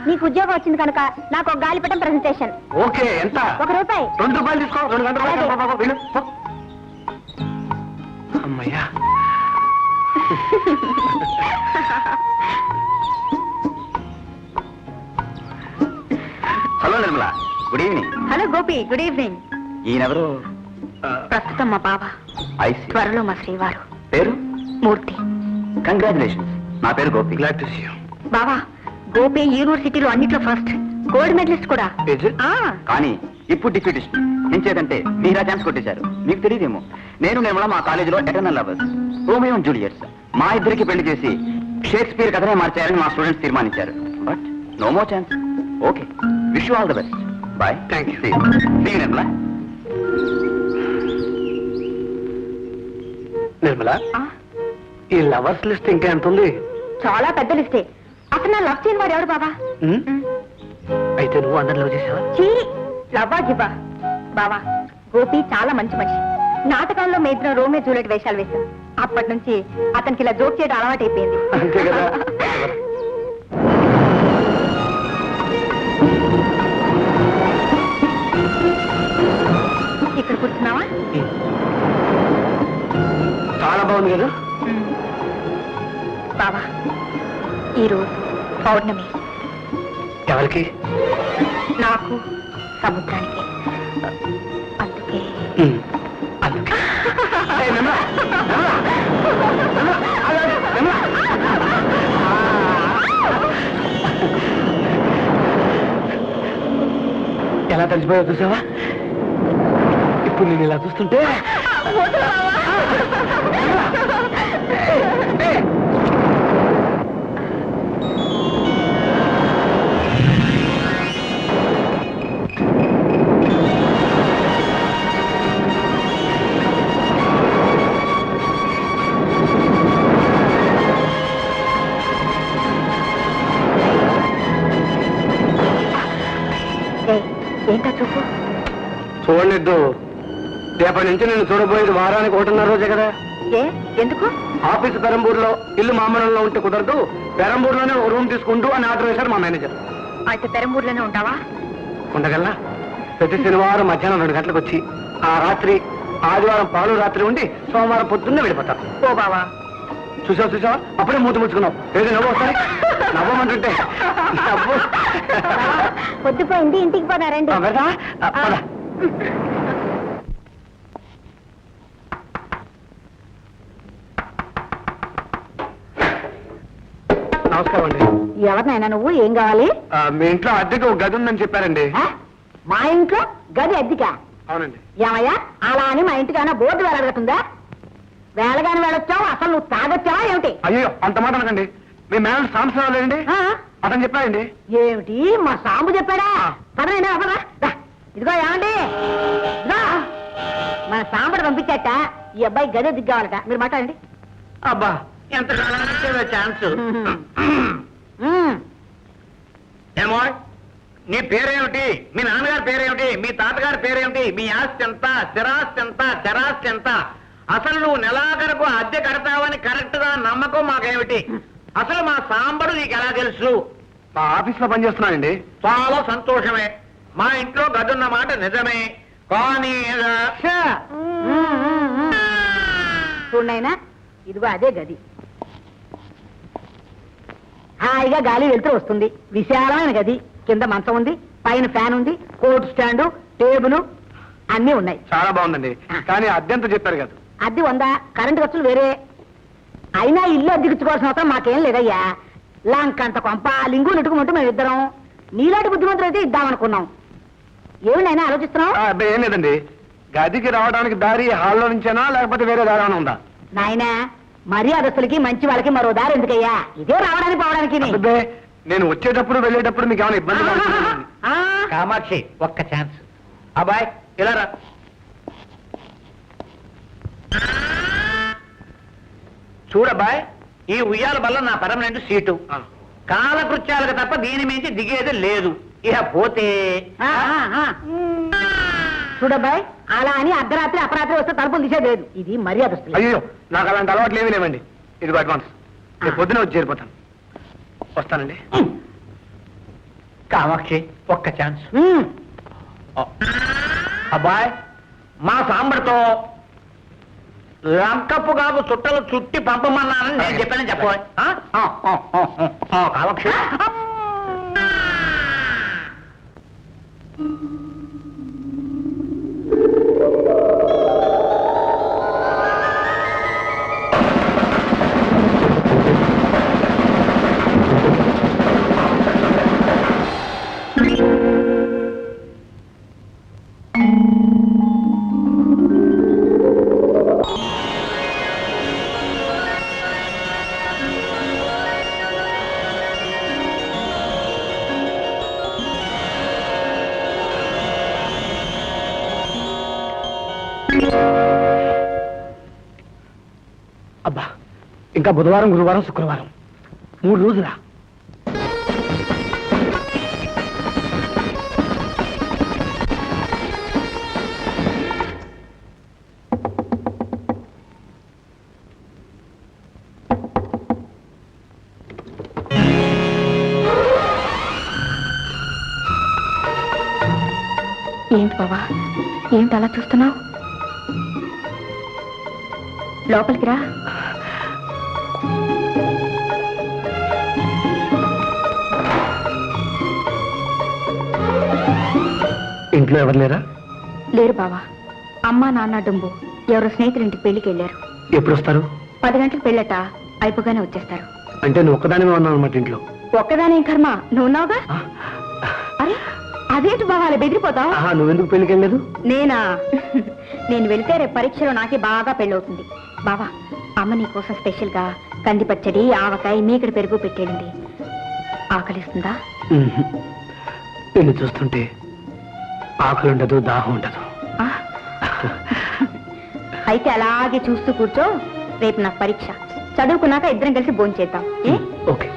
నీకు ఉద్యోగం వచ్చింది కనుక నాకు ఒక గాలిపటం ప్రెజెంటేషన్. ఓకే, ఎంత? ₹1. 2 రూపాయలు తీసుకో. 2 గంటలు. అమ్మయ్యా. Hello Nirmala, good evening. Hello Gopi, good evening. ఈయనెవరు? ప్రస్తుతం మా బావ, త్వరలో మా శ్రీవారు. పేరు? మూర్తి. కంగ్రాచులేషన్స్. నా పేరు Gopi. Glad to see you. బావా, గోపి యూనివర్సిటీలో అన్నిట్లో ఫస్ట్, గోల్డ్ మెడలిస్ట్ కూడా. కానీ ఇప్పుడు డిప్యూటేషన్ నించేదంటే మీరా ఛాన్స్ కొట్టేశారు. మీకు తెలియదేమో, నేను నిర్మల మా కాలేజీలో eternal lovers, Romeo and Juliets. మా ఇద్దరికి పెళ్లి చేసి షేక్స్పియర్ కథనే మార్చారని మా స్టూడెంట్స్ తీర్మానించారు. But no more chance. Okay, wish you all the best. Bye. Thank you. See you Nirmala. Nirmala, ఈ లవర్స్ లిస్ట్ ఇంకా ఎంత ఉంది? చాలా పెద్ద లిస్టే. అసలు నా లవ్ చేయని వాడు ఎవరు బాబా? అయితే నువ్వు అందరిలో చేసావా? లవ్వా జిబ్బా. బావా, గోపి చాలా మంచి మనిషి. నాటకంలో మేద్రం రోమే జూలియట్ వేషాలు వేశాం. అప్పటి నుంచి అతనికి ఇలా జోక్ చేయడం అలవాటు అయిపోయింది. అంతే కదా. ఇక్కడ కూర్చున్నావా? చాలా బాగుంది కదా. బావా, ఈరోజు పౌర్ణమి. ఎవరికి? నాకు, సముద్రానికి. అందుకే ఎలా తెలిసిపోయావు చూసావా? ఇప్పుడు నేను ఇలా చూస్తుంటే ఏంటో చూపు. చూడలేదు. రేపటి నుంచి నేను చూడబోయేది వారానికి 1.5 రోజే కదా. ఎందుకు? ఆఫీసు పెరంబూరులో, ఇల్లు మామూలులో ఉంటే కుదరదు, పెరంబూరులోనే ఒక రూమ్ తీసుకుంటూ అని ఆర్డర్ వేశారు మా మేనేజర్. అయితే పెరంబూరులోనే ఉంటావా? ఉండగలనా? ప్రతి శనివారం మధ్యాహ్నం 2 గంటలకు వచ్చి ఆ రాత్రి, ఆదివారం పాలు రాత్రి ఉండి సోమవారం పొద్దున్నే వెళ్ళిపోతారు. ఓ బావా, చూసావా? అప్పుడే మూతి ముచ్చుకున్నావు. ఏదో నవ్వు వస్తాయి. నవ్వమంటుంటే నవ్వు. పొద్దుపోయింది, ఇంటికి పోనారండి. నమస్కారం అండి. ఎవరినైనా నువ్వు? ఏం కావాలి? మీ ఇంట్లో అద్దెకి ఒక గది ఉందని చెప్పారండి. మా ఇంట్లో గది అద్దెకా? అవునండి. ఏమయ్యా, అలా అని మా ఇంటికి ఏమైనా బోర్డు వెళ్ళగలుగుతుందా? వేళగాని వెళ్ళొచ్చావు, అసలు నువ్వు తాగొచ్చావా ఏమిటి? అయ్యో, అంత మాట అనకండి. మీ మేనేజర్ సాంబశివరావు లేండి, అతను చెప్పాడండి. ఏమిటి, మా సాంబు చెప్పాడా? పదనైనా ఇదిగో ఏమండి, మన సాంబడు పంపించాట ఈ అబ్బాయి గదే దిగ్గావాలట. మీరు మాట్లాడండి. అబ్బా, ఎంత ఛాన్స్. ఏమో, నీ పేరేమిటి? మీ నాన్నగారి పేరేమిటి? మీ తాతగారి పేరేమిటి? మీ ఆస్తి ఎంత? స్థిరాస్తి ఎంత? చరాస్తి ఎంత? అసలు నువ్వు నెలాఖరుకు అద్దె కడతావని కరెక్ట్ గా నమ్మకం మాకేమిటి? అసలు మా సాంబడు నీకు ఎలా తెలుసు? మా ఆఫీస్ లో పనిచేస్తున్నానండి. చాలా సంతోషమే. మా ఇంట్లో గదున్న మాట నిజమే. కానీ చూడైనా ఇదిగో అదే గది. హాయిగా గాలి వెళ్తూ వస్తుంది. విశాలమైన గది. కింద మంచం ఉంది, పైన ఫ్యాన్ ఉంది, కోట్ స్టాండు, టేబుల్ అన్నీ ఉన్నాయి. చాలా బాగుందండి. కానీ అద్దెంత చెప్పారు కదా? అద్దె 100, కరెంటు ఖర్చులు వేరే. అయినా ఇల్లు అద్దెకిచ్చుకోవాల్సిన అవసరం మాకేం లేదయ్యా. లాంకంత కొంప లింగు నెట్టుకుమంటూ మేము ఇద్దరం నీలాంటి బుద్ధిమంతులు అయితే ఇద్దామనుకున్నాం. ఏమినైనా ఆలోచిస్తున్నావు? ఏం లేదండి. గదికి రావడానికి దారి హాల్లో నుంచేనా లేకపోతే వేరే దారి ఏమైనా ఉందా? నాయనా, మర్యాదస్తులకి మంచి వాళ్ళకి మరో దారి ఎందుకయ్యా? ఇదే రావడానికి పోవడానికి. నేను వచ్చేటప్పుడు వెళ్ళేటప్పుడు మీకు ఏమైనా ఇబ్బంది? కామాక్షి, ఒక్క ఛాన్స్. అబ్బాయ్ ఇలా రా. చూడబ్బాయ్, ఈ ఉయ్యాల బల్ల నా పర్మనెంట్ సీటు. కాలకృత్యాలకు తప్ప దీని మించి దిగేది లేదు. ఇక పోతే చూడబ్బాయ్, అలా అని అర్ధరాత్రి అపరాత్రి వస్తే తలుపులు తీసేది. ఇది మర్యాదస్తులు. అయ్యో, నాకు అలాంటి అలవాట్లు ఏమీ లేవండి. ఇదిగో అడ్వాన్స్. నేను పొద్దున వచ్చి చేరిపోతాను. వస్తానండి. కామాక్షి ఒక్క ఛాన్స్. అబ్బాయ్ మా సాంబడితో లంకప్పు కాపు చుట్టలు చుట్టి పంపమన్నానని నేను చెప్పానని చెప్పబోయ్. కామాక్షి అబ్బా ఇంకా బుధవారం గురువారం శుక్రవారం 3 రోజులా? ఏంటి బావా, ఏంటి అలా చూస్తున్నావు? లోపలికి రా. ఇంట్లో ఎవరు లేరా? లేరు బావా, అమ్మా నాన్న డుంబు ఎవరో స్నేహితుడింటికి పెళ్లికి వెళ్ళారు. ఎప్పుడు వస్తారు? 10 గంటలకు పెళ్ళట, అయిపోగానే వచ్చేస్తారు. అంటే నువ్వు ఒక్కదానివే ఉన్నావు అన్నమాట ఇంట్లో? ఒక్కదానేం కర్మ, నువ్వున్నావుగా. అరే అదేంటి బావా అలా బెదిరిపోతావు? నువ్వెందుకు పెళ్లికి వెళ్ళలేదు? నేనా? నేను వెళ్తే రేపు పరీక్షలో నాకే బాగా పెళ్ళవుతుంది. బావా అమ్మ నీ కోసం స్పెషల్ గా కంది పచ్చడి, ఆవకాయ, మీగడ పెరుగు పెట్టేయండి. ఆకలిస్తుందా? నిన్ను చూస్తుంటే ఆకలి ఉండదు, దాహం ఉండదు. అయితే అలాగే చూస్తూ కూర్చో. రేపు నాకు పరీక్ష, చదువుకున్నాక ఇద్దరం కలిసి భోంచేద్దాం. ఓకే.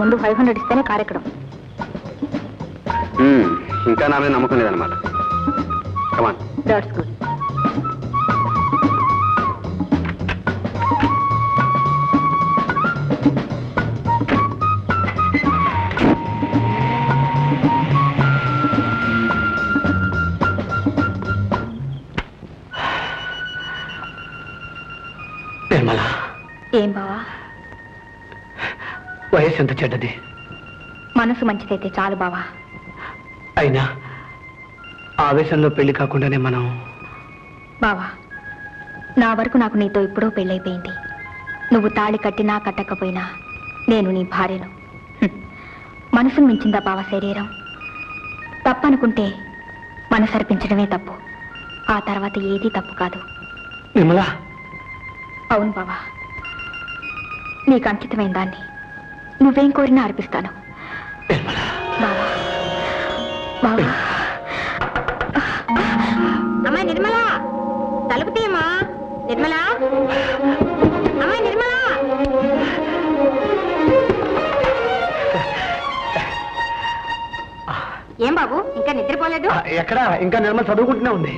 ముందు 500 ఇస్తేనే కార్ ఎక్కడం. ఇంకా నా మీద నమ్మకం లేదన్నమాట. కమాన్. That's good. ఎంత చెడ్డది. మనసు మంచిదైతే చాలు బావా. అయినా ఆవేశంలో పెళ్లి కాకుండానే మనం బావా, నా వరకు నాకు నీతో ఎప్పుడో పెళ్ళైపోయింది. నువ్వు తాళి కట్టినా కట్టకపోయినా నేను నీ భార్యను. మనసును మించిందా బావా శరీరం? తప్పనుకుంటే మనసు అర్పించడమే తప్పు. ఆ తర్వాత ఏదీ తప్పు కాదు. నిర్మలా, అవును బావా, నీకు అంకితమైన దాన్ని నువ్వేం కోరినా అర్పిస్తాను. నిర్మలా, బావా బావా. అమ్మాయి నిర్మలా, తలుపు తీయమ్మా. నిర్మలా, అమ్మాయి నిర్మలా. ఏం బాబు, ఇంకా నిద్రపోలేదు? ఎక్కడా? ఇంకా నిర్మల చదువుకుంటూనే ఉంది.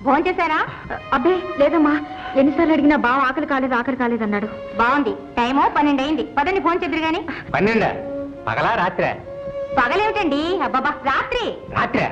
భోజనం చేశారా? అబ్బే లేదమ్మా, ఎన్నిసార్లు అడిగినా బావ ఆకలి కాలేదు అన్నాడు. బాగుంది, టైమో 12 అయింది. పదండి ఫోన్ చేద్దరు గాని. 12 పగలా రాత్రే? పగలేమిటండి, అబ్బాబా రాత్రి. రాత్రే